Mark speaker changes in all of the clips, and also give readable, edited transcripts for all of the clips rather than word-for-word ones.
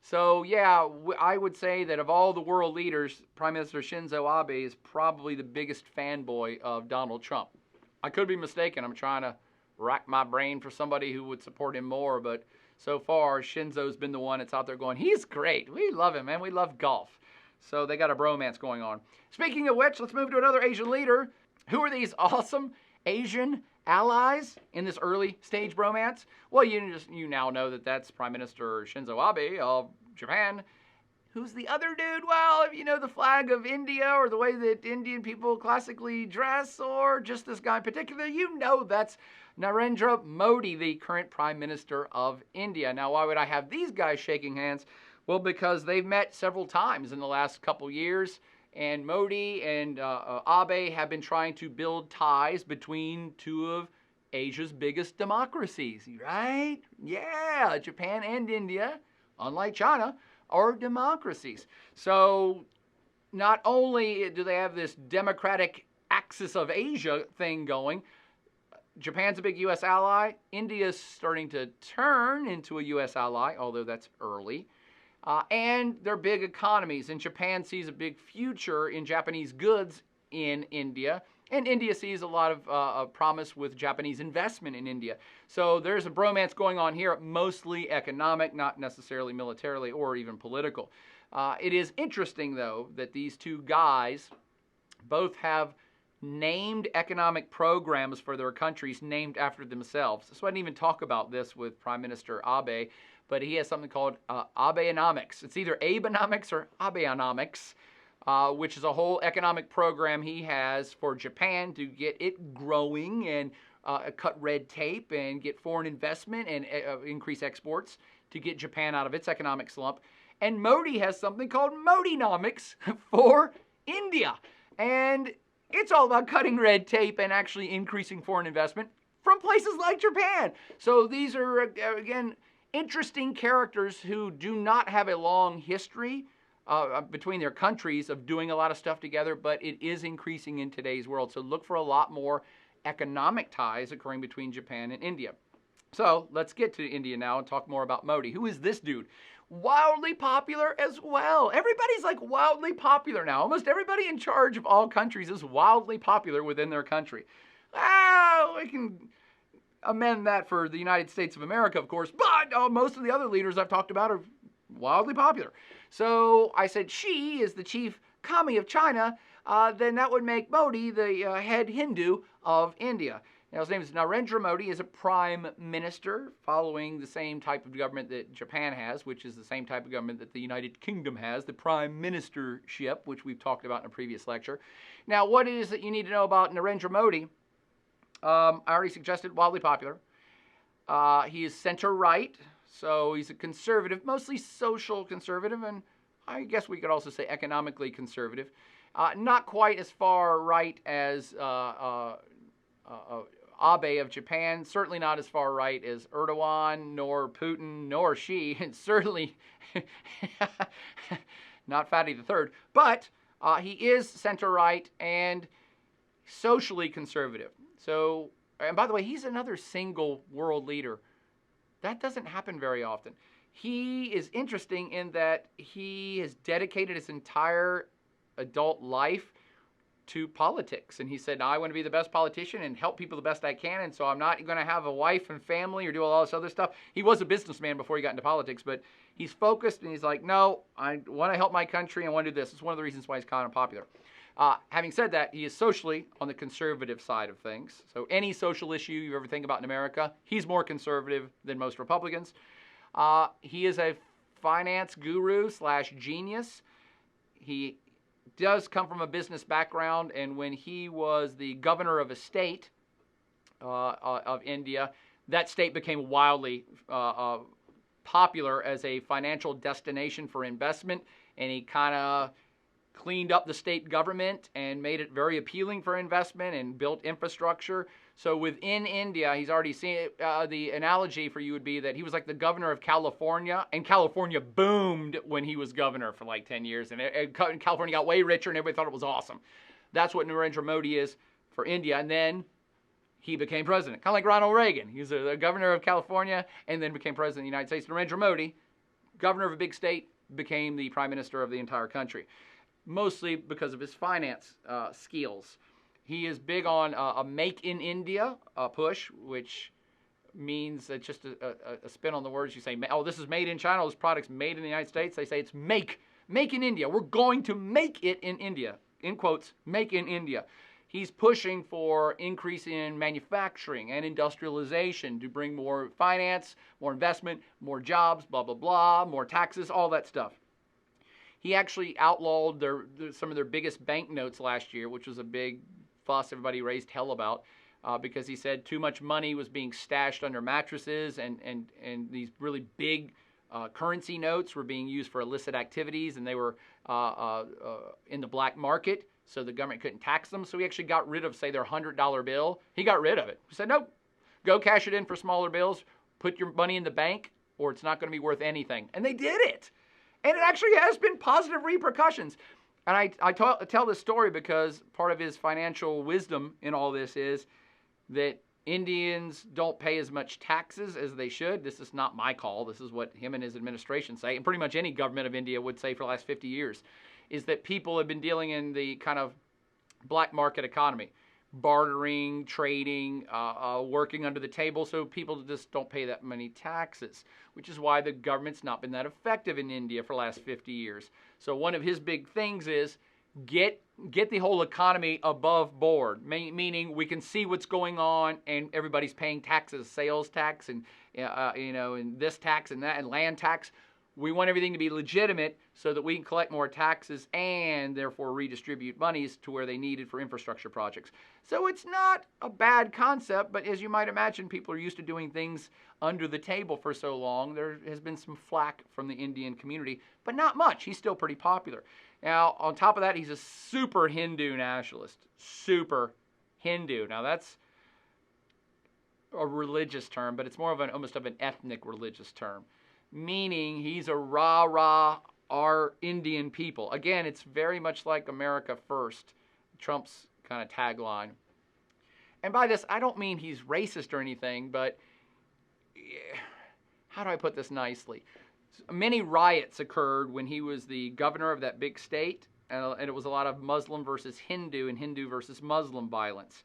Speaker 1: So, yeah, I would say that of all the world leaders, Prime Minister Shinzo Abe is probably the biggest fanboy of Donald Trump. I could be mistaken. I'm trying to rack my brain for somebody who would support him more, but so far, Shinzo's been the one that's out there going, he's great. We love him, man. We love golf. So they got a bromance going on. Speaking of which, let's move to another Asian leader. Who are these awesome Asian allies in this early stage bromance? Well, you now know that that's Prime Minister Shinzo Abe of Japan. Who's the other dude? Well, if you know the flag of India or the way that Indian people classically dress, or just this guy in particular, you know that's Narendra Modi, the current Prime Minister of India. Now, why would I have these guys shaking hands? Well, because they've met several times in the last couple years, and Modi and Abe have been trying to build ties between two of Asia's biggest democracies, right? Yeah, Japan and India, unlike China, are democracies. So not only do they have this democratic axis of Asia thing going, Japan's a big U.S. ally. India's starting to turn into a U.S. ally, although that's early. And they're big economies, and Japan sees a big future in Japanese goods in India, and India sees a lot of promise with Japanese investment in India. So there's a bromance going on here, mostly economic, not necessarily militarily or even political. It is interesting, though, that these two guys both have named economic programs for their countries named after themselves. So I didn't even talk about this with Prime Minister Abe, but he has something called Abenomics. It's either Abenomics or Abeonomics, which is a whole economic program he has for Japan to get it growing and cut red tape and get foreign investment and increase exports to get Japan out of its economic slump. And Modi has something called Modinomics for India. And it's all about cutting red tape and actually increasing foreign investment from places like Japan. So these are, again, interesting characters who do not have a long history between their countries of doing a lot of stuff together, but it is increasing in today's world. So look for a lot more economic ties occurring between Japan and India. So let's get to India now and talk more about Modi. Who is this dude? Wildly popular as well. Everybody's like wildly popular now. Almost everybody in charge of all countries is wildly popular within their country. We can amend that for the United States of America, of course, but most of the other leaders I've talked about are wildly popular. So I said she is the chief kami of China, then that would make Modi the head Hindu of India. Now, his name is Narendra Modi. He is a prime minister following the same type of government that Japan has, which is the same type of government that the United Kingdom has, the prime ministership, which we've talked about in a previous lecture. Now, what it is that you need to know about Narendra Modi, I already suggested, wildly popular. He is center-right, so he's a conservative, mostly social conservative, and I guess we could also say economically conservative. Not quite as far right as Abe of Japan, certainly not as far right as Erdogan, nor Putin, nor Xi, and certainly not Fatty the Third. But he is center-right and socially conservative. So, and by the way, he's another single world leader. That doesn't happen very often. He is interesting in that he has dedicated his entire adult life to politics. And he said, I want to be the best politician and help people the best I can, and so I'm not going to have a wife and family or do all this other stuff. He was a businessman before he got into politics, but he's focused and he's like, no, I want to help my country and I want to do this. It's one of the reasons why he's kind of popular. Having said that, he is socially on the conservative side of things. So any social issue you ever think about in America, he's more conservative than most Republicans. He is a finance guru / genius. He does come from a business background, and when he was the governor of a state of India, that state became wildly popular as a financial destination for investment, and he kind of cleaned up the state government and made it very appealing for investment and built infrastructure. So within India, he's already seen it. The analogy for you would be that he was like the governor of California, and California boomed when he was governor for like 10 years, and California got way richer, and everybody thought it was awesome. That's what Narendra Modi is for India, and then he became president, kind of like Ronald Reagan. He was the governor of California and then became president of the United States. Narendra Modi governor of a big state became the prime minister of the entire country, mostly because of his finance skills. He is big on a Make in India push, which means it's just a spin on the words. You say, oh, this is made in China, this product's made in the United States. They say it's make in India. We're going to make it in India, in quotes, make in India. He's pushing for increase in manufacturing and industrialization to bring more finance, more investment, more jobs, blah, blah, blah, more taxes, all that stuff. He actually outlawed some of their biggest banknotes last year, which was a big fuss everybody raised hell about, because he said too much money was being stashed under mattresses, and these really big currency notes were being used for illicit activities, and they were in the black market, so the government couldn't tax them. So he actually got rid of, say, their $100 bill. He got rid of it. He said, nope, go cash it in for smaller bills, put your money in the bank, or it's not going to be worth anything. And they did it. And it actually has been positive repercussions. And I tell this story because part of his financial wisdom in all this is that Indians don't pay as much taxes as they should. This is not my call. This is what him and his administration say, and pretty much any government of India would say for the last 50 years, is that people have been dealing in the kind of black market economy, bartering, trading, working under the table, so people just don't pay that many taxes, which is why the government's not been that effective in India for the last 50 years. So one of his big things is get the whole economy above board, meaning we can see what's going on and everybody's paying taxes, sales tax and and this tax and that and land tax. We want everything to be legitimate so that we can collect more taxes and therefore redistribute monies to where they needed for infrastructure projects. So it's not a bad concept, but as you might imagine, people are used to doing things under the table for so long. There has been some flack from the Indian community, but not much. He's still pretty popular. Now, on top of that, he's a super Hindu nationalist. Super Hindu. Now, that's a religious term, but it's more of almost of an ethnic religious term, meaning he's a rah-rah, our Indian people. Again, it's very much like America First, Trump's kind of tagline. And by this, I don't mean he's racist or anything, but how do I put this nicely? Many riots occurred when he was the governor of that big state, and it was a lot of Muslim versus Hindu and Hindu versus Muslim violence.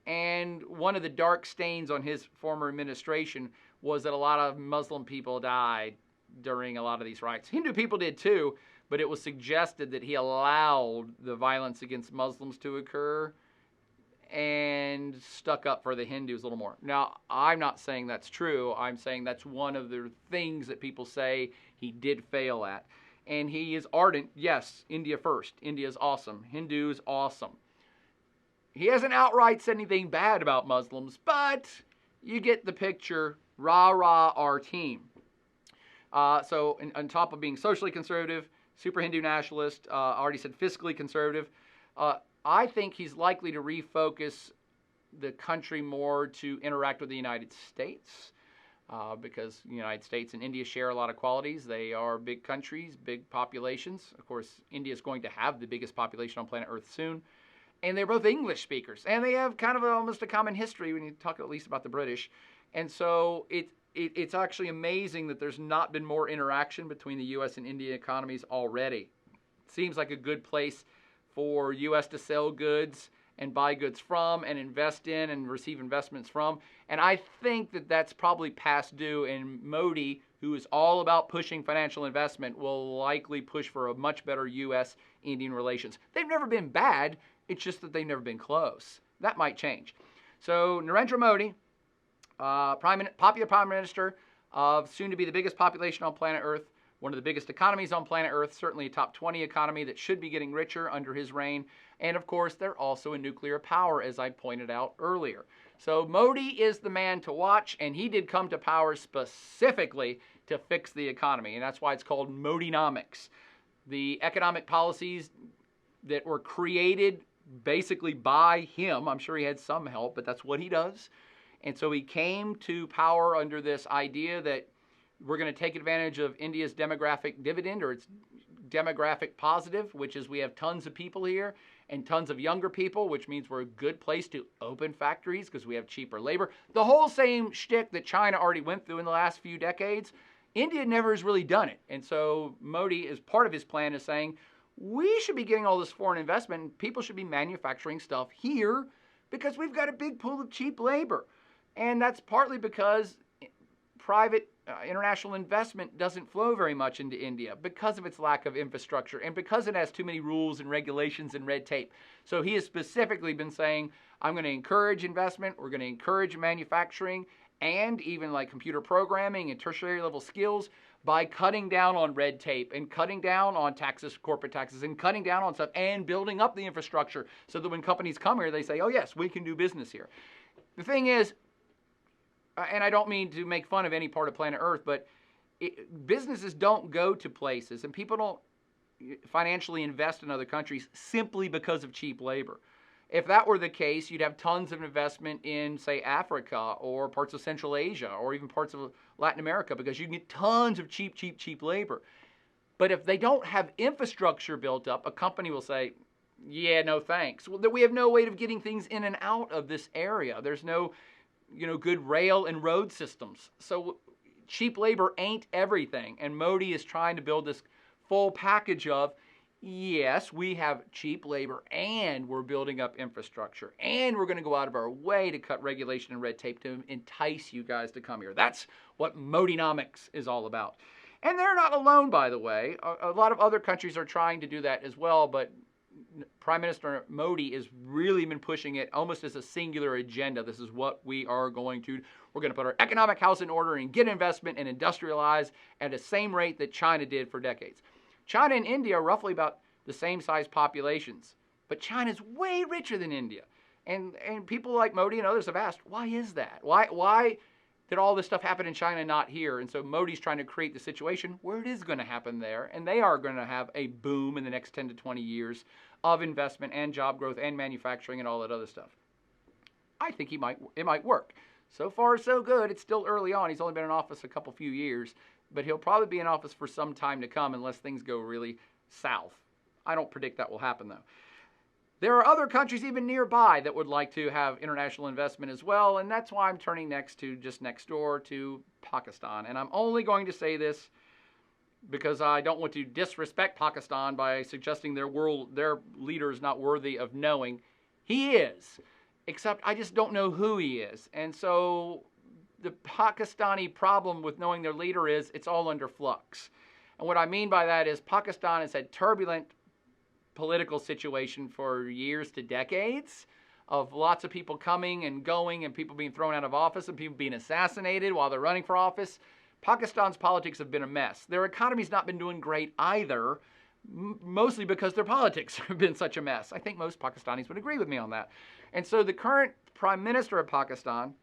Speaker 1: And one of the dark stains on his former administration was that a lot of Muslim people died during a lot of these riots. Hindu people did too, but it was suggested that he allowed the violence against Muslims to occur and stuck up for the Hindus a little more. Now, I'm not saying that's true. I'm saying that's one of the things that people say he did fail at. And he is ardent, yes, India first. India is awesome. Hindus, awesome. He hasn't outright said anything bad about Muslims, but you get the picture. Rah, rah, our team. So on top of being socially conservative, super Hindu nationalist, I already said fiscally conservative, I think he's likely to refocus the country more to interact with the United States, because the United States and India share a lot of qualities. They are big countries, big populations. Of course, India is going to have the biggest population on planet Earth soon. And they're both English speakers. And they have kind of almost a common history when you talk at least about the British. And so it's actually amazing that there's not been more interaction between the U.S. and India economies already. It seems like a good place for U.S. to sell goods and buy goods from and invest in and receive investments from. And I think that that's probably past due, and Modi, who is all about pushing financial investment, will likely push for a much better U.S.-Indian relations. They've never been bad. It's just that they've never been close. That might change. So Narendra Modi, popular Prime Minister of soon to be the biggest population on planet Earth, one of the biggest economies on planet Earth, certainly a top 20 economy that should be getting richer under his reign. And of course, they're also a nuclear power, as I pointed out earlier. So Modi is the man to watch, and he did come to power specifically to fix the economy. And that's why it's called Modinomics. The economic policies that were created basically by him, I'm sure he had some help, but that's what he does. And so he came to power under this idea that we're going to take advantage of India's demographic dividend, or its demographic positive, which is we have tons of people here and tons of younger people, which means we're a good place to open factories because we have cheaper labor. The whole same shtick that China already went through in the last few decades, India never has really done it. And so Modi, as part of his plan, is saying, we should be getting all this foreign investment and people should be manufacturing stuff here because we've got a big pool of cheap labor. And that's partly because private international investment doesn't flow very much into India because of its lack of infrastructure and because it has too many rules and regulations and red tape. So he has specifically been saying, I'm going to encourage investment, we're going to encourage manufacturing, and even like computer programming and tertiary level skills by cutting down on red tape and cutting down on taxes, corporate taxes, and cutting down on stuff and building up the infrastructure so that when companies come here, they say, oh yes, we can do business here. The thing is, and I don't mean to make fun of any part of planet Earth, but businesses don't go to places and people don't financially invest in other countries simply because of cheap labor. If that were the case, you'd have tons of investment in, say, Africa or parts of Central Asia or even parts of Latin America because you can get tons of cheap labor. But if they don't have infrastructure built up, a company will say, yeah, no thanks. Well, we have no way of getting things in and out of this area. There's no, good rail and road systems. So cheap labor ain't everything. And Modi is trying to build this full package of, yes, we have cheap labor and we're building up infrastructure and we're going to go out of our way to cut regulation and red tape to entice you guys to come here. That's what Modinomics is all about. And they're not alone, by the way. A lot of other countries are trying to do that as well, but Prime Minister Modi has really been pushing it almost as a singular agenda. This is what we're going to put our economic house in order and get investment and industrialize at the same rate that China did for decades. China and India are roughly about the same size populations, but China's way richer than India. And people like Modi and others have asked, why is that? Why did all this stuff happen in China and not here? And so Modi's trying to create the situation where it is going to happen there, and they are going to have a boom in the next 10 to 20 years of investment and job growth and manufacturing and all that other stuff. I think it might work. So far, so good. It's still early on. He's only been in office a few years, but he'll probably be in office for some time to come unless things go really south. I don't predict that will happen, though. There are other countries even nearby that would like to have international investment as well, and that's why I'm turning just next door to Pakistan. And I'm only going to say this because I don't want to disrespect Pakistan by suggesting their leader is not worthy of knowing. He is, except I just don't know who he is. And so the Pakistani problem with knowing their leader is it's all under flux. And what I mean by that is Pakistan has had turbulent political situation for years to decades of lots of people coming and going and people being thrown out of office and people being assassinated while they're running for office. Pakistan's politics have been a mess. Their economy's not been doing great either, mostly because their politics have been such a mess. I think most Pakistanis would agree with me on that. And so the current Prime Minister of Pakistan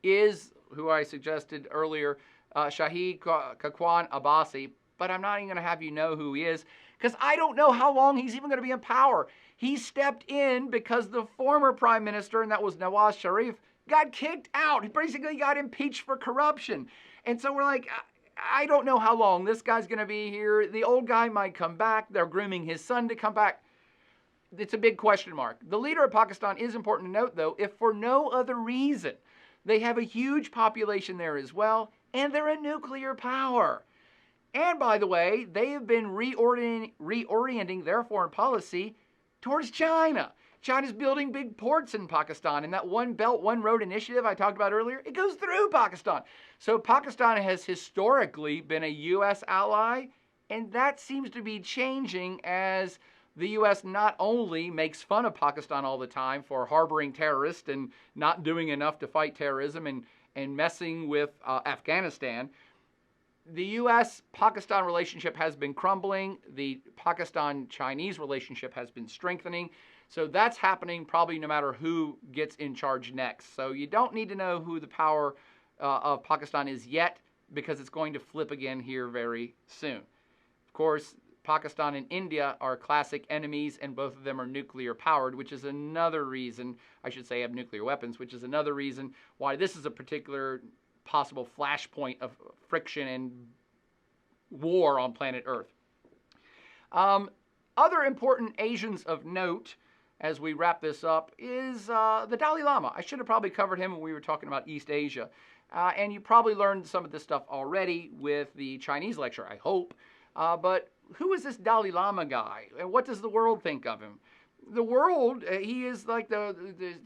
Speaker 1: is, who I suggested earlier, Shahid Khaqan Abbasi, but I'm not even going to have you know who he is because I don't know how long he's even going to be in power. He stepped in because the former Prime Minister, and that was Nawaz Sharif, got kicked out. He basically got impeached for corruption. And so we're like, I don't know how long this guy's going to be here. The old guy might come back. They're grooming his son to come back. It's a big question mark. The leader of Pakistan is important to note, though, if for no other reason. They have a huge population there as well, and they're a nuclear power. And by the way, they have been reorienting their foreign policy towards China. China's building big ports in Pakistan, and that One Belt, One Road initiative I talked about earlier, it goes through Pakistan. So Pakistan has historically been a U.S. ally, and that seems to be changing as the U.S. not only makes fun of Pakistan all the time for harboring terrorists and not doing enough to fight terrorism and messing with Afghanistan. The U.S.-Pakistan relationship has been crumbling. The Pakistan-Chinese relationship has been strengthening. So that's happening probably no matter who gets in charge next. So you don't need to know who the power of Pakistan is yet because it's going to flip again here very soon. Of course, Pakistan and India are classic enemies, and both of them are nuclear powered, which is another reason, I should say, have nuclear weapons, which is another reason why this is a particular possible flashpoint of friction and war on planet Earth. Other important Asians of note, as we wrap this up, is the Dalai Lama. I should have probably covered him when we were talking about East Asia. And you probably learned some of this stuff already with the Chinese lecture, I hope. But who is this Dalai Lama guy? And what does the world think of him? The world, he is like the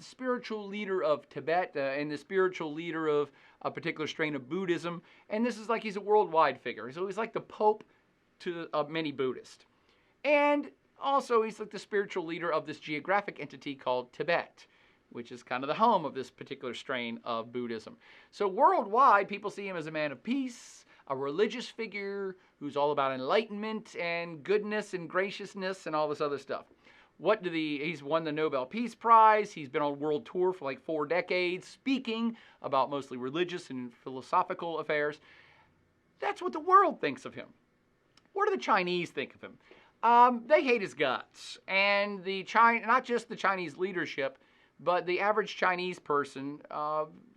Speaker 1: spiritual leader of Tibet and the spiritual leader of a particular strain of Buddhism. And this is like he's a worldwide figure. So he's like the Pope to many Buddhists. And also he's like the spiritual leader of this geographic entity called Tibet, which is kind of the home of this particular strain of Buddhism. So worldwide, people see him as a man of peace, a religious figure who's all about enlightenment and goodness and graciousness and all this other stuff. He's won the Nobel Peace Prize. He's been on world tour for like 4 decades, speaking about mostly religious and philosophical affairs. That's what the world thinks of him. What do the Chinese think of him? They hate his guts. And not just the Chinese leadership, but the average Chinese person,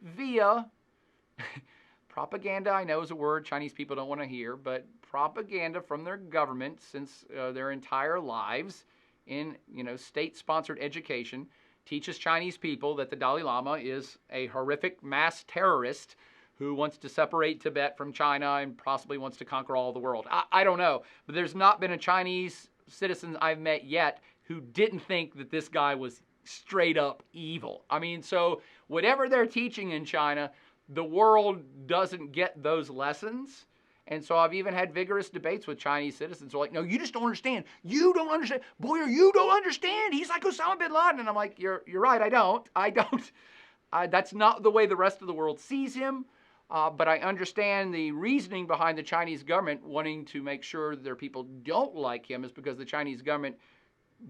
Speaker 1: via propaganda, I know is a word Chinese people don't want to hear, but propaganda from their government since their entire lives in state-sponsored education teaches Chinese people that the Dalai Lama is a horrific mass terrorist who wants to separate Tibet from China and possibly wants to conquer all the world. I don't know, but there's not been a Chinese citizen I've met yet who didn't think that this guy was straight up evil. I mean, so whatever they're teaching in China, the world doesn't get those lessons. And so I've even had vigorous debates with Chinese citizens who are like, no, you just don't understand. You don't understand. Boyer, you don't understand. He's like Osama bin Laden. And I'm like, you're right, I don't. That's not the way the rest of the world sees him. But I understand the reasoning behind the Chinese government wanting to make sure that their people don't like him is because the Chinese government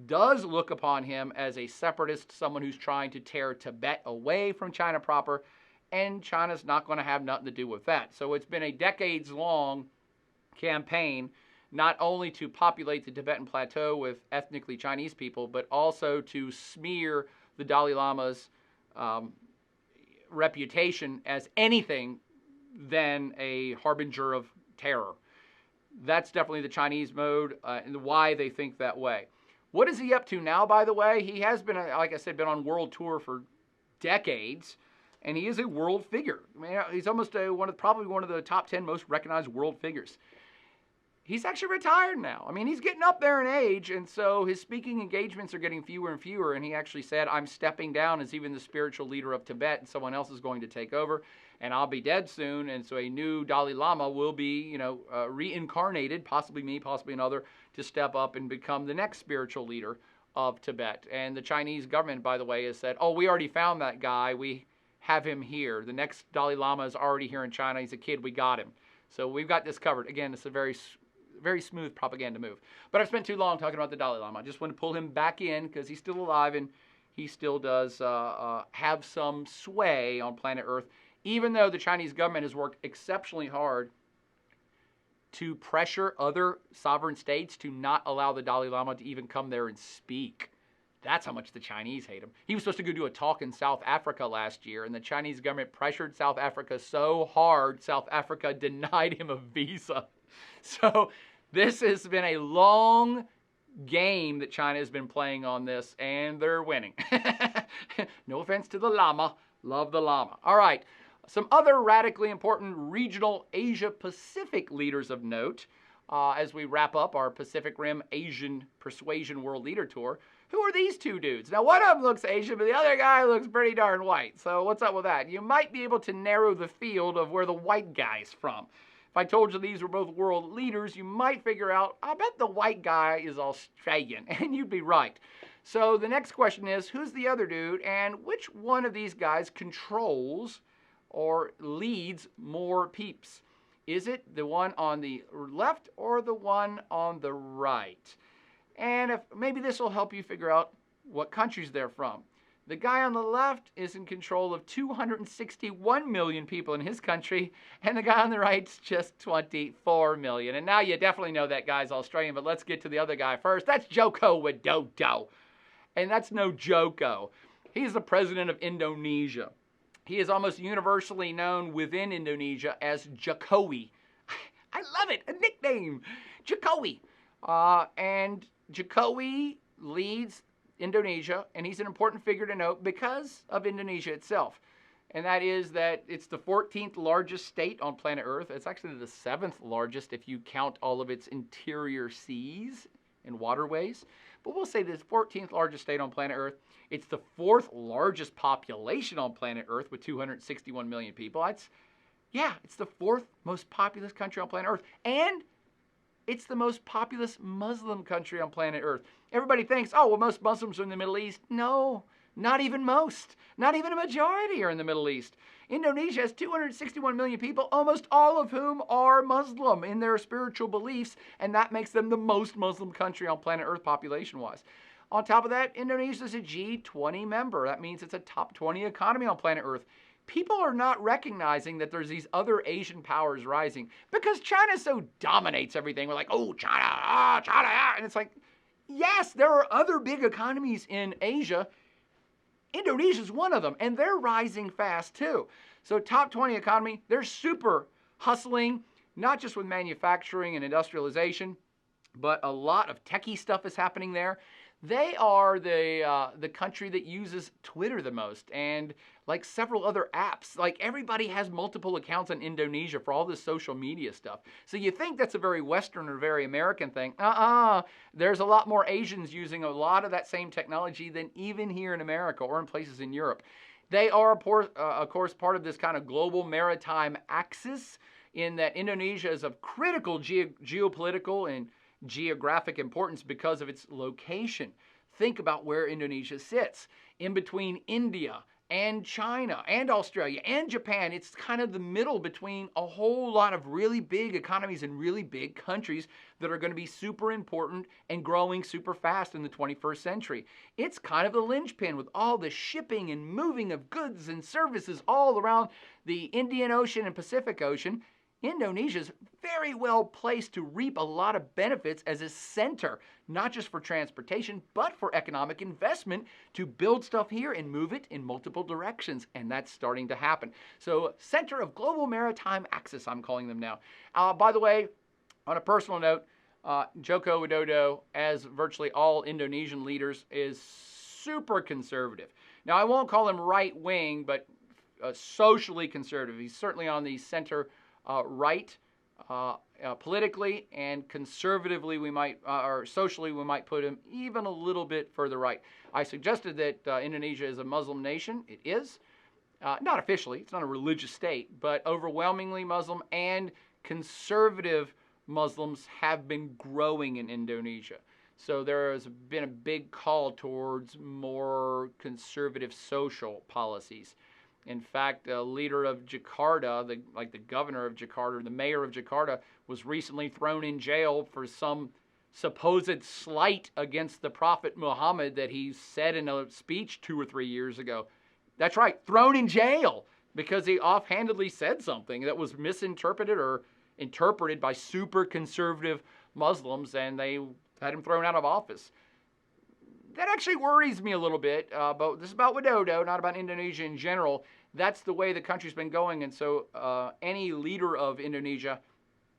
Speaker 1: does look upon him as a separatist, someone who's trying to tear Tibet away from China proper, and China's not going to have nothing to do with that. So it's been a decades-long campaign, not only to populate the Tibetan plateau with ethnically Chinese people, but also to smear the Dalai Lama's reputation as anything than a harbinger of terror. That's definitely the Chinese mode and why they think that way. What is he up to now, by the way? He has been, like I said, been on world tour for decades, and he is a world figure. I mean, he's almost probably one of the top 10 most recognized world figures. He's actually retired now. I mean, he's getting up there in age, and so his speaking engagements are getting fewer and fewer, and he actually said, I'm stepping down as even the spiritual leader of Tibet, and someone else is going to take over, and I'll be dead soon, and so a new Dalai Lama will be, reincarnated, possibly me, possibly another, to step up and become the next spiritual leader of Tibet. And the Chinese government, by the way, has said, oh, we already found that guy. We have him here. The next Dalai Lama is already here in China. He's a kid. We got him. So we've got this covered. Again, it's a very, very smooth propaganda move. But I've spent too long talking about the Dalai Lama. I just want to pull him back in because he's still alive and he still does have some sway on planet Earth, even though the Chinese government has worked exceptionally hard to pressure other sovereign states to not allow the Dalai Lama to even come there and speak. That's how much the Chinese hate him. He was supposed to go do a talk in South Africa last year, and the Chinese government pressured South Africa so hard, South Africa denied him a visa. So this has been a long game that China has been playing on this, and they're winning. No offense to the Lama. Love the Lama. All right. Some other radically important regional Asia-Pacific leaders of note as we wrap up our Pacific Rim Asian Persuasion World Leader Tour. Who are these two dudes? Now, one of them looks Asian, but the other guy looks pretty darn white. So what's up with that? You might be able to narrow the field of where the white guy's from. If I told you these were both world leaders, you might figure out, I bet the white guy is Australian, and you'd be right. So the next question is, who's the other dude, and which one of these guys controls or leads more peeps? Is it the one on the left or the one on the right? And maybe this will help you figure out what countries they're from. The guy on the left is in control of 261 million people in his country, and the guy on the right's just 24 million. And now you definitely know that guy's Australian, but let's get to the other guy first. That's Joko Widodo. And that's no Joko. He's the president of Indonesia. He is almost universally known within Indonesia as Jokowi. I love it, a nickname, Jokowi. And Jokowi leads Indonesia, and he's an important figure to note because of Indonesia itself. and that is that it's the 14th largest state on planet Earth. It's actually the 7th largest if you count all of its interior seas and waterways. But we'll say this 14th largest state on planet Earth. It's the 4th largest population on planet Earth with 261 million people. It's the 4th most populous country on planet Earth. And it's the most populous Muslim country on planet Earth. Everybody thinks, oh, well, most Muslims are in the Middle East. No, not even most. Not even a majority are in the Middle East. Indonesia has 261 million people, almost all of whom are Muslim in their spiritual beliefs, and that makes them the most Muslim country on planet Earth population-wise. On top of that, Indonesia is a G20 member. That means it's a top 20 economy on planet Earth. People are not recognizing that there's these other Asian powers rising because China so dominates everything. We're like, oh, China, China. And it's like, yes, there are other big economies in Asia. Indonesia's one of them, and they're rising fast too. So top 20 economy, they're super hustling, not just with manufacturing and industrialization, but a lot of techie stuff is happening there. They are the country that uses Twitter the most, and like several other apps. Like everybody has multiple accounts in Indonesia for all this social media stuff. So you think that's a very Western or very American thing. There's a lot more Asians using a lot of that same technology than even here in America or in places in Europe. They are, of course, part of this kind of global maritime axis in that Indonesia is of critical geopolitical and geographic importance because of its location. Think about where Indonesia sits. In between India and China and Australia and Japan, it's kind of the middle between a whole lot of really big economies and really big countries that are going to be super important and growing super fast in the 21st century. It's kind of the linchpin with all the shipping and moving of goods and services all around the Indian Ocean and Pacific Ocean. Indonesia's very well placed to reap a lot of benefits as a center, not just for transportation, but for economic investment to build stuff here and move it in multiple directions. And that's starting to happen. So center of global maritime axis, I'm calling them now. By the way, on a personal note, Joko Widodo, as virtually all Indonesian leaders, is super conservative. Now, I won't call him right-wing, but socially conservative. He's certainly on the center right politically, and conservatively or socially we might put him even a little bit further right. I suggested that Indonesia is a Muslim nation. It is. Not officially. It's not a religious state, but overwhelmingly Muslim, and conservative Muslims have been growing in Indonesia. So there has been a big call towards more conservative social policies. In fact, the leader of Jakarta, the governor of Jakarta, the mayor of Jakarta, was recently thrown in jail for some supposed slight against the Prophet Muhammad that he said in a speech 2 or 3 years ago. That's right, thrown in jail because he offhandedly said something that was misinterpreted or interpreted by super conservative Muslims, and they had him thrown out of office. That actually worries me a little bit, but this is about Widodo, not about Indonesia in general. That's the way the country's been going, and so any leader of Indonesia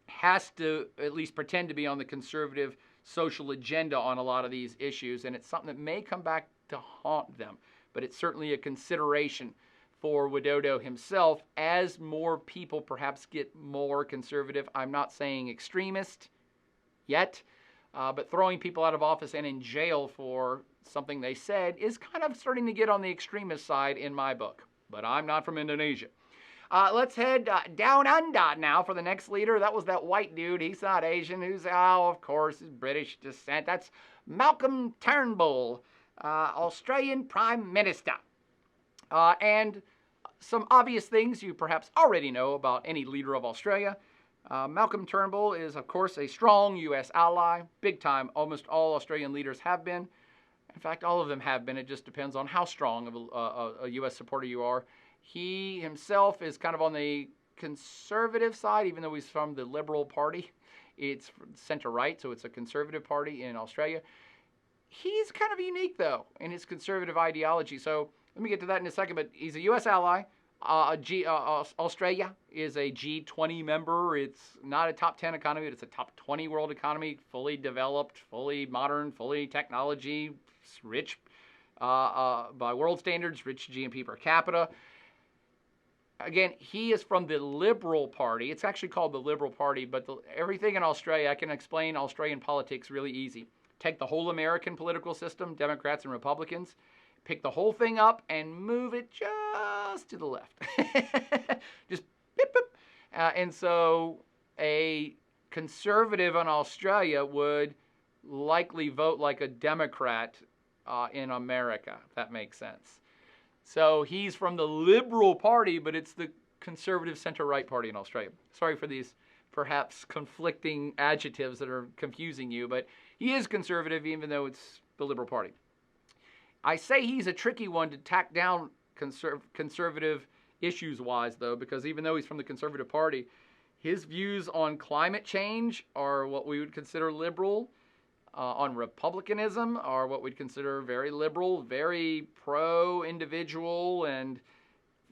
Speaker 1: has to at least pretend to be on the conservative social agenda on a lot of these issues, and it's something that may come back to haunt them. But it's certainly a consideration for Widodo himself as more people perhaps get more conservative. I'm not saying extremist yet, but throwing people out of office and in jail for something they said is kind of starting to get on the extremist side in my book. But I'm not from Indonesia. Let's head down under now for the next leader. That was that white dude. He's not Asian. Of course, is British descent. That's Malcolm Turnbull, Australian Prime Minister. And some obvious things you perhaps already know about any leader of Australia. Malcolm Turnbull is, of course, a strong U.S. ally, big time. Almost all Australian leaders have been. In fact, all of them have been. It just depends on how strong of a U.S. supporter you are. He himself is kind of on the conservative side, even though he's from the Liberal Party. It's center-right, so it's a conservative party in Australia. He's kind of unique, though, in his conservative ideology. So let me get to that in a second, but he's a U.S. ally. Australia is a G20 member. It's not a top 10 economy. It's a top 20 world economy, fully developed, fully modern, fully technology, rich by world standards, rich GNP per capita. Again, he is from the Liberal Party. It's actually called the Liberal Party, but everything in Australia, I can explain Australian politics really easy. Take the whole American political system, Democrats and Republicans, pick the whole thing up and move it just to the left. Just beep, beep. And so a conservative in Australia would likely vote like a Democrat in America, if that makes sense. So he's from the Liberal Party, but it's the conservative center-right party in Australia. Sorry for these perhaps conflicting adjectives that are confusing you, but he is conservative even though it's the Liberal Party. I say he's a tricky one to tack down conservative issues-wise, though, because even though he's from the Conservative Party, his views on climate change are what we would consider liberal. On republicanism are what we'd consider very liberal, very pro-individual and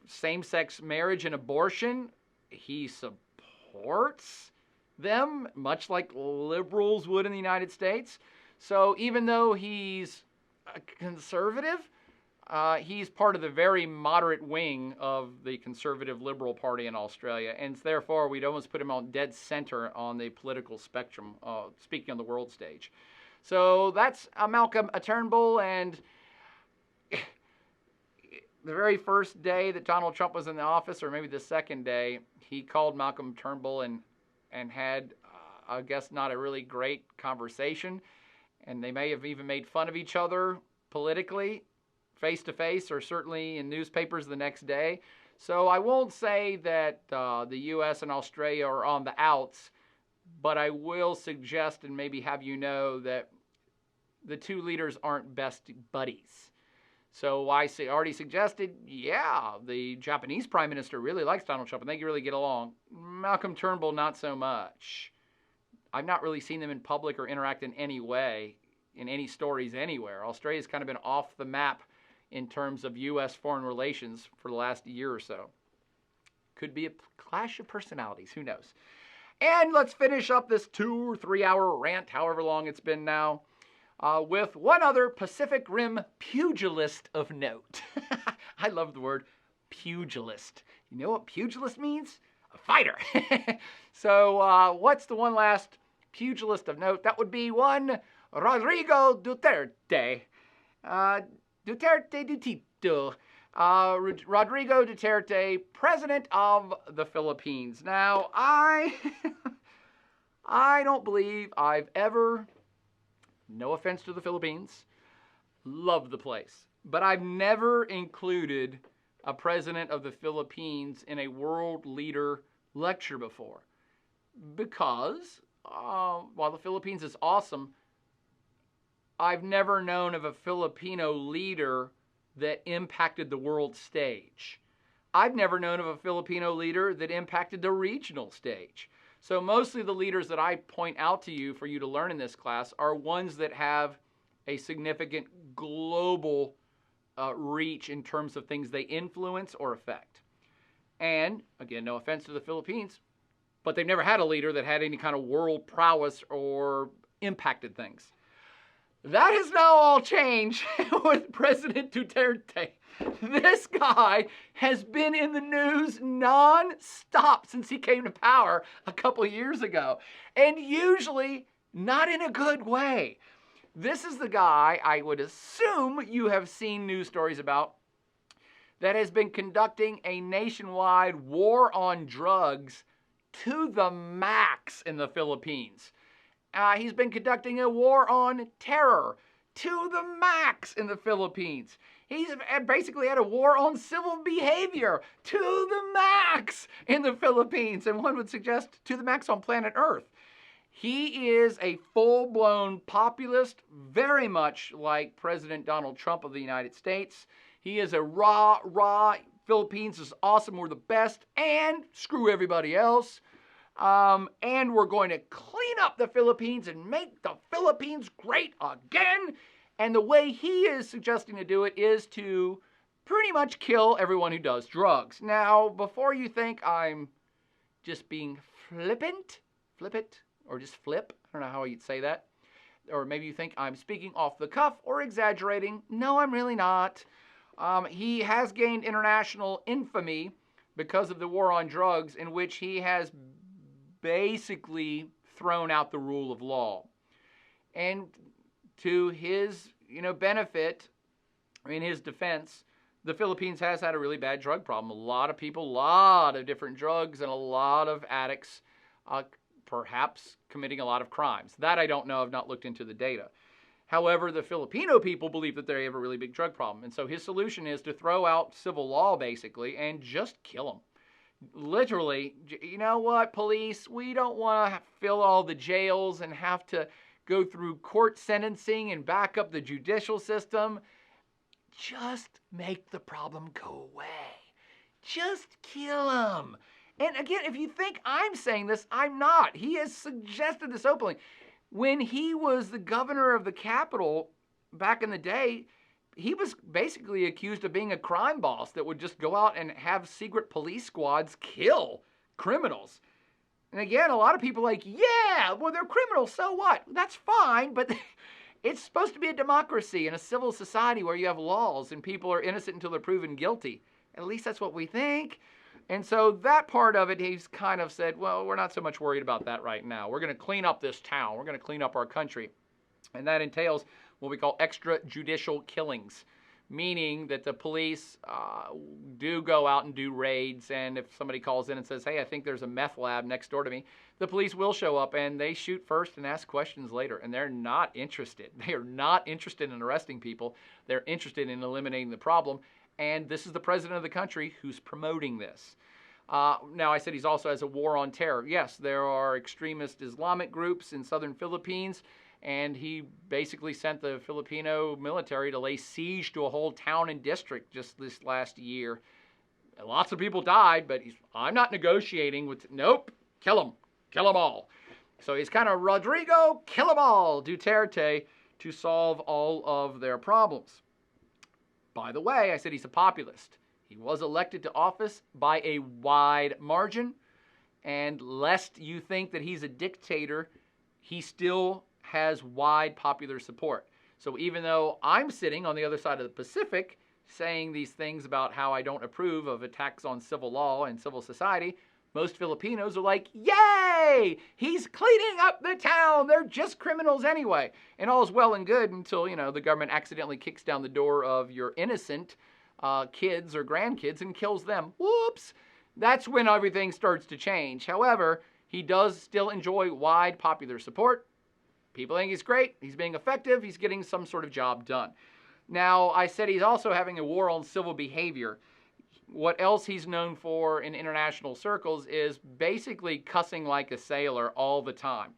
Speaker 1: same-sex marriage and abortion. He supports them, much like liberals would in the United States. So even though he's a conservative, he's part of the very moderate wing of the conservative Liberal Party in Australia, and therefore we'd almost put him on dead center on the political spectrum, speaking on the world stage. So that's Malcolm Turnbull, and the very first day that Donald Trump was in the office, or maybe the second day, he called Malcolm Turnbull and had, I guess, not a really great conversation, and they may have even made fun of each other politically, face-to-face, or certainly in newspapers the next day. So I won't say that the U.S. and Australia are on the outs, but I will suggest and maybe have you know that the two leaders aren't best buddies. So I already suggested, yeah, the Japanese Prime Minister really likes Donald Trump and they really get along. Malcolm Turnbull, not so much. I've not really seen them in public or interact in any way, in any stories anywhere. Australia's kind of been off the map in terms of U.S. foreign relations for the last year or so. Could be a clash of personalities, who knows. And let's finish up this 2 or 3 hour rant, however long it's been now, with one other Pacific Rim pugilist of note. I love the word pugilist. You know what pugilist means? A fighter. So what's the one last pugilist of note? That would be one Rodrigo Duterte. Rodrigo Duterte, president of the Philippines. Now, I don't believe I've ever, no offense to the Philippines, love the place, but I've never included a president of the Philippines in a world leader lecture before. Because, while the Philippines is awesome, I've never known of a Filipino leader that impacted the world stage. I've never known of a Filipino leader that impacted the regional stage. So mostly the leaders that I point out to you for you to learn in this class are ones that have a significant global reach in terms of things they influence or affect. And, again, no offense to the Philippines, but they've never had a leader that had any kind of world prowess or impacted things. That has now all changed with President Duterte. This guy has been in the news non-stop since he came to power a couple years ago, and usually not in a good way. This is the guy I would assume you have seen news stories about that has been conducting a nationwide war on drugs to the max in the Philippines. He's been conducting a war on terror to the max in the Philippines. He's basically had a war on civil behavior to the max in the Philippines, and one would suggest to the max on planet Earth. He is a full-blown populist, very much like President Donald Trump of the United States. He is a rah, Philippines is awesome, we're the best, and screw everybody else. And we're going to clean up the Philippines and make the Philippines great again. And the way he is suggesting to do it is to pretty much kill everyone who does drugs. Now, before you think I'm just being flippant, or just flip, I don't know how you'd say that. Or maybe you think I'm speaking off the cuff or exaggerating. No, I'm really not. He has gained international infamy because of the war on drugs, in which he has basically thrown out the rule of law. And to his, benefit, in his defense, the Philippines has had a really bad drug problem. A lot of people, a lot of different drugs, and a lot of addicts, perhaps committing a lot of crimes. That I don't know. I've not looked into the data. However, the Filipino people believe that they have a really big drug problem. And so his solution is to throw out civil law, basically, and just kill them. Literally, you know what, police? We don't want to fill all the jails and have to go through court sentencing and back up the judicial system. Just make the problem go away. Just kill him. And again, if you think I'm saying this, I'm not. He has suggested this openly. When he was the governor of the capital back in the day, he was basically accused of being a crime boss that would just go out and have secret police squads kill criminals. And again, a lot of people are like, yeah, well, they're criminals, so what? That's fine, but it's supposed to be a democracy and a civil society where you have laws and people are innocent until they're proven guilty. At least that's what we think. And so that part of it, he's kind of said, well, we're not so much worried about that right now. We're going to clean up this town. We're going to clean up our country. And that entails what we call extrajudicial killings, meaning that the police do go out and do raids. And if somebody calls in and says, hey, I think there's a meth lab next door to me, the police will show up and they shoot first and ask questions later. And they're not interested. They are not interested in arresting people. They're interested in eliminating the problem. And this is the president of the country who's promoting this. Now, I said he's also has a war on terror. Yes, there are extremist Islamic groups in southern Philippines, and he basically sent the Filipino military to lay siege to a whole town and district just this last year. Lots of people died, but I'm not negotiating with, nope, kill them all. So he's kind of Rodrigo, kill them all, Duterte, to solve all of their problems. By the way, I said he's a populist. He was elected to office by a wide margin, and lest you think that he's a dictator, he still has wide popular support. So even though I'm sitting on the other side of the Pacific saying these things about how I don't approve of attacks on civil law and civil society, most Filipinos are like, yay, he's cleaning up the town. They're just criminals anyway. And all's well and good until, the government accidentally kicks down the door of your innocent kids or grandkids and kills them. Whoops. That's when everything starts to change. However, he does still enjoy wide popular support. People think he's great. He's being effective. He's getting some sort of job done. Now, I said he's also having a war on civil behavior. What else he's known for in international circles is basically cussing like a sailor all the time,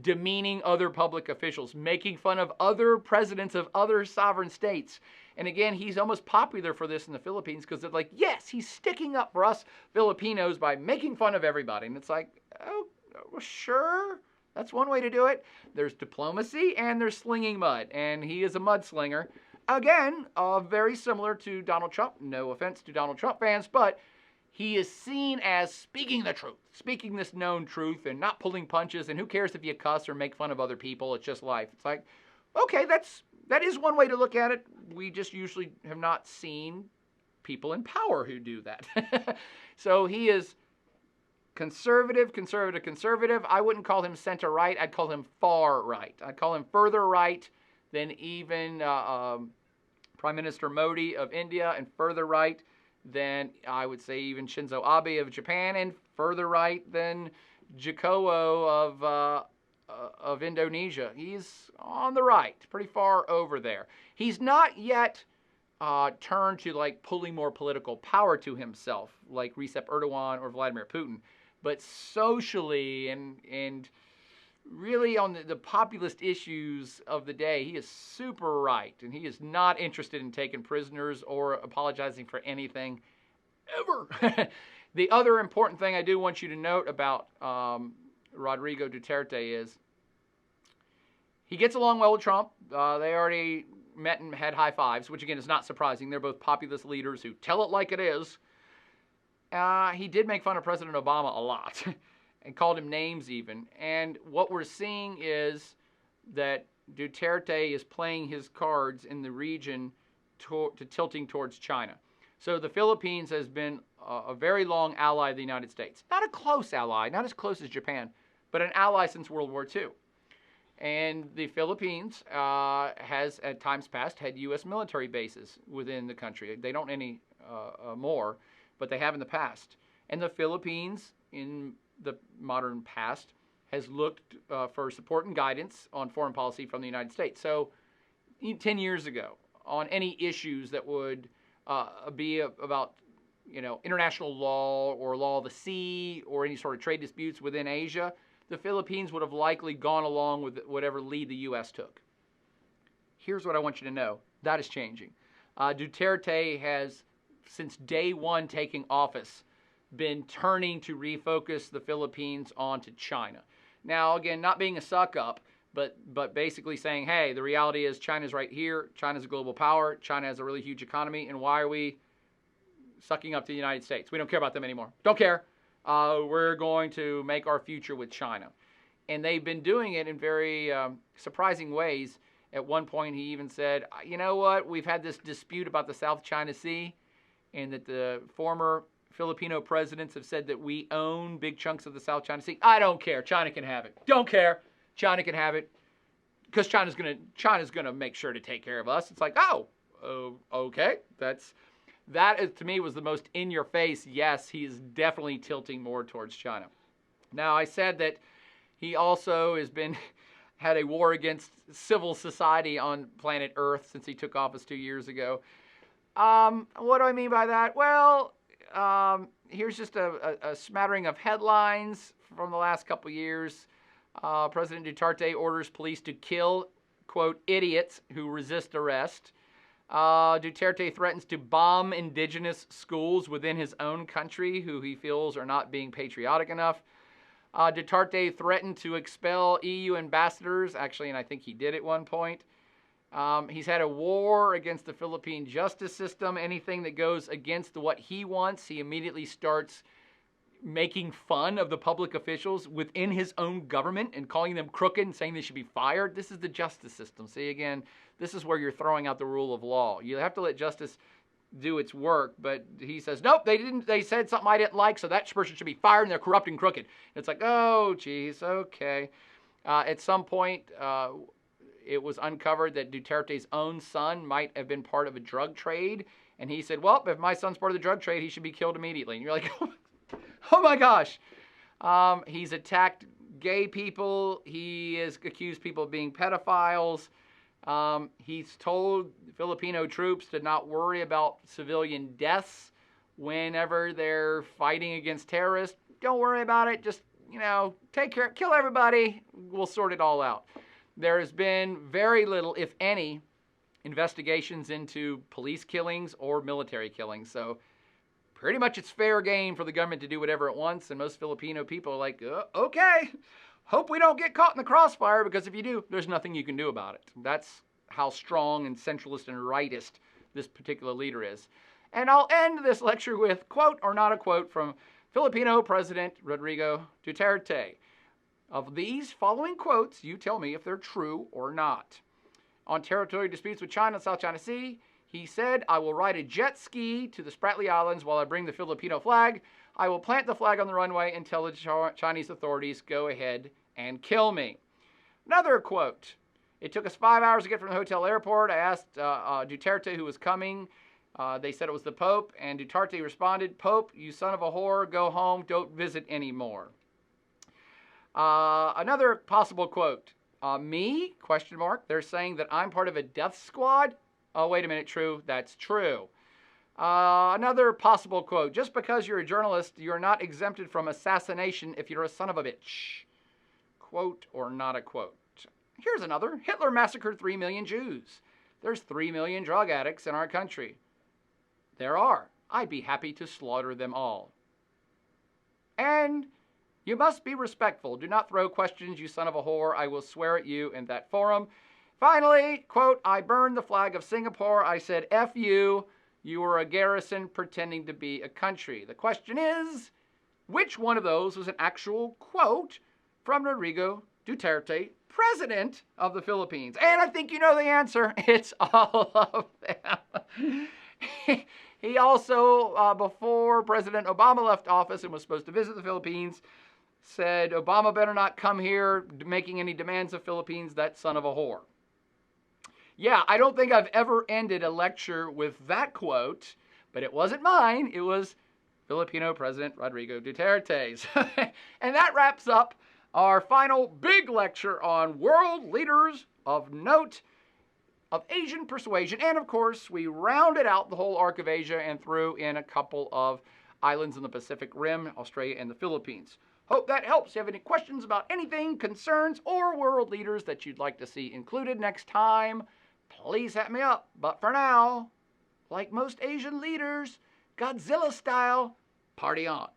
Speaker 1: demeaning other public officials, making fun of other presidents of other sovereign states. And again, he's almost popular for this in the Philippines because they're like, yes, he's sticking up for us Filipinos by making fun of everybody. And it's like, oh, sure, that's one way to do it. There's diplomacy and there's slinging mud, and he is a mudslinger. Again, very similar to Donald Trump. No offense to Donald Trump fans, but he is seen as speaking the truth, speaking this known truth and not pulling punches. And who cares if you cuss or make fun of other people? It's just life. It's like, okay, that is one way to look at it. We just usually have not seen people in power who do that. So he is conservative. I wouldn't call him center right. I'd call him far right. I'd call him further right than even Prime Minister Modi of India, and further right than, I would say, even Shinzo Abe of Japan, and further right than Jokowi of Indonesia. He's on the right, pretty far over there. He's not yet turned to like pulling more political power to himself, like Recep Erdogan or Vladimir Putin, but socially and really on the populist issues of the day, he is super right, and he is not interested in taking prisoners or apologizing for anything ever. The other important thing I do want you to note about Rodrigo Duterte is he gets along well with Trump. They already met and had high fives, which again is not surprising. They're both populist leaders who tell it like it is. He did make fun of President Obama a lot. And called him names even. And what we're seeing is that Duterte is playing his cards in the region to tilting towards China. So the Philippines has been a very long ally of the United States. Not a close ally, not as close as Japan, but an ally since World War II. And the Philippines has, at times past, had U.S. military bases within the country. They don't any more, but they have in the past. And the Philippines, in the modern past, has looked for support and guidance on foreign policy from the United States. So 10 years ago, on any issues that would be about international law or law of the sea or any sort of trade disputes within Asia, the Philippines would have likely gone along with whatever lead the U.S. took. Here's what I want you to know. That is changing. Duterte has, since day one taking office, been turning to refocus the Philippines onto China. Now, again, not being a suck-up, but basically saying, hey, the reality is China's right here. China's a global power. China has a really huge economy. And why are we sucking up to the United States? We don't care about them anymore. Don't care. We're going to make our future with China. And they've been doing it in very surprising ways. At one point, he even said, you know what? We've had this dispute about the South China Sea, and that the former Filipino presidents have said that we own big chunks of the South China Sea. I don't care. China can have it. Don't care. China can have it because China's gonna make sure to take care of us. It's like, okay. That is, to me, was the most in-your-face. Yes, he is definitely tilting more towards China. Now, I said that he also had a war against civil society on planet Earth since he took office 2 years ago. What do I mean by that? Well, here's just a smattering of headlines from the last couple years. President Duterte orders police to kill, quote, idiots who resist arrest. Duterte threatens to bomb indigenous schools within his own country who he feels are not being patriotic enough. Duterte threatened to expel EU ambassadors, actually, and I think he did at one point. He's had a war against the Philippine justice system. Anything that goes against what he wants, he immediately starts making fun of the public officials within his own government and calling them crooked and saying they should be fired. This is the justice system. See, again, this is where you're throwing out the rule of law. You have to let justice do its work, but he says, nope, they didn't. They said something I didn't like, so that person should be fired, and they're corrupt and crooked. And it's like, oh, geez, okay. At some point, it was uncovered that Duterte's own son might have been part of a drug trade, and he said, well, if my son's part of the drug trade, he should be killed immediately. And you're like, oh my gosh. He's attacked gay people. He has accused people of being pedophiles. He's told Filipino troops to not worry about civilian deaths whenever they're fighting against terrorists. Don't worry about it. Just, take care. Kill everybody. We'll sort it all out. There has been very little, if any, investigations into police killings or military killings. So pretty much it's fair game for the government to do whatever it wants, and most Filipino people are like, okay, hope we don't get caught in the crossfire, because if you do, there's nothing you can do about it. That's how strong and centralist and rightist this particular leader is. And I'll end this lecture with, quote or not a quote, from Filipino President Rodrigo Duterte. Of these following quotes, you tell me if they're true or not. On territorial disputes with China and South China Sea, he said, I will ride a jet ski to the Spratly Islands while I bring the Filipino flag. I will plant the flag on the runway and tell the Chinese authorities, go ahead and kill me. Another quote. It took us 5 hours to get from the hotel airport. I asked Duterte who was coming. They said it was the Pope, and Duterte responded, Pope, you son of a whore, go home, don't visit anymore. Another possible quote. Me? Question mark. They're saying that I'm part of a death squad? Oh, wait a minute, true. That's true. Another possible quote. Just because you're a journalist, you're not exempted from assassination if you're a son of a bitch. Quote or not a quote. Here's another. Hitler massacred 3 million Jews. There's 3 million drug addicts in our country. There are. I'd be happy to slaughter them all. And you must be respectful. Do not throw questions, you son of a whore. I will swear at you in that forum. Finally, quote, I burned the flag of Singapore. I said, F you. You were a garrison pretending to be a country. The question is, which one of those was an actual quote from Rodrigo Duterte, president of the Philippines? And I think you know the answer. It's all of them. He also, before President Obama left office and was supposed to visit the Philippines, said Obama better not come here making any demands of Philippines, that son of a whore. Yeah, I don't think I've ever ended a lecture with that quote, but it wasn't mine. It was Filipino President Rodrigo Duterte's. And that wraps up our final big lecture on world leaders of note of Asian persuasion. And of course, we rounded out the whole arc of Asia and threw in a couple of islands in the Pacific Rim, Australia and the Philippines. Hope that helps. If you have any questions about anything, concerns, or world leaders that you'd like to see included next time, please hit me up. But for now, like most Asian leaders, Godzilla style, party on.